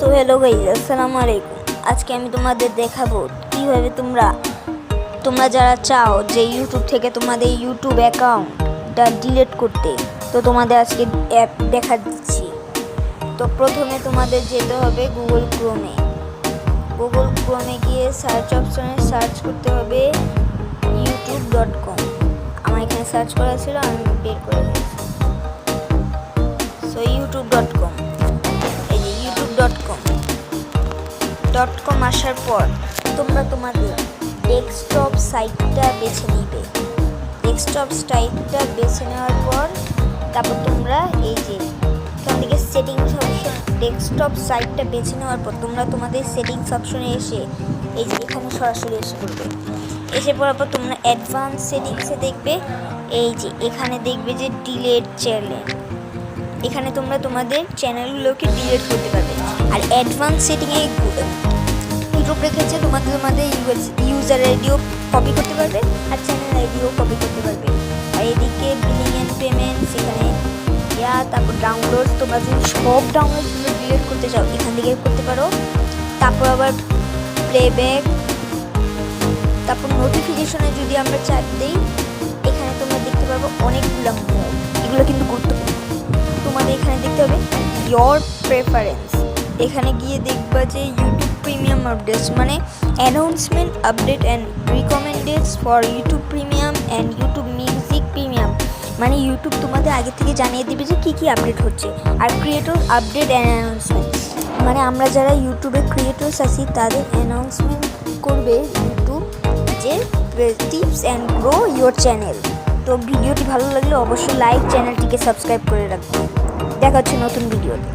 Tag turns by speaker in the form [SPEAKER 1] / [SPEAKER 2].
[SPEAKER 1] So hello guys, আসসালামু আলাইকুম। আজকে আমি তোমাদের দেখাবো কিভাবে তোমরা যারা চাও যে ইউটিউব থেকে তোমাদের ইউটিউব অ্যাকাউন্টটা ডিলিট করতে, তো তোমাদের আজকে অ্যাপ দেখা দিচ্ছি। তো প্রথমে তোমাদের যেতে হবে গুগল ক্রোমে গিয়ে সার্চ অপশনে সার্চ করতে হবে youtube.com। আমার এখানে সার্চ করা ছিল, আমি বের করে দিয়েছি। সো youtube.com, এই যে youtube.com আসার পর তোমরা তোমাদের ডেস্কটপ সাইটটা বেছে নিবে। ডেস্কটপ সাইটটা বেছে নেওয়ার পর তারপর তোমরা এই যে এখান থেকে সেটিংস অপশন, ডেস্কটপ সাইটটা বেছে নেওয়ার পর তোমরা তোমাদের সেটিংস অপশনে এসে এই যে এখানে সরাসরি এসে পড়বে। এসে পড়ার পর তোমরা অ্যাডভান্স সেটিংসে দেখবে, এই যে এখানে দেখবে যে ডিলিট চ্যানেল। এখানে তোমরা তোমাদের চ্যানেলগুলোকে ডিলিট করতে পারবে। আর অ্যাডভান্স সেটিংয়ে ইউটিউব রেখেছে তোমাদের ইউজার আইডিও কপি করতে পারবে আর চ্যানেল আইডিও কপি করতে পারবে। আর এদিকে বিলিং অ্যান্ড পেমেন্টস, এখানে তারপর ডাউনলোড, তোমরা যদি সব ডাউনলোডগুলো ডিলিট করতে চাও এখান থেকে করতে পারো। তারপর আবার প্লেব্যাক, তারপর নোটিফিকেশনে যদি আমরা চাপ দিই এখানে তোমরা দেখতে পারবো অনেকগুলো মোড। এগুলো কিন্তু গুরুত্বপূর্ণ। তোমাদের এখানে দেখতে হবে ইয়োর প্রেফারেন্স। এখানে গিয়ে দেখবা যে ইউটিউব প্রিমিয়াম আপডেটস, মানে announcement update and recommendeds for YouTube premium and YouTube music premium, মানে ইউটিউব তোমাদের আগে থেকে জানিয়ে দেবে যে কী কী আপডেট হচ্ছে। আর ক্রিয়েটর আপডেট অ্যান্ড অ্যানাউন্সমেন্ট, মানে আমরা যারা ইউটিউবে ক্রিয়েটর্স আছি তাদের অ্যানাউন্সমেন্ট করবে ইউটিউব যে tips and grow your channel. তো ভিডিওটি ভালো লাগলে অবশ্যই চ্যানেলটিকে সাবস্ক্রাইব করে রাখবে। দেখা হচ্ছে নতুন ভিডিওতে।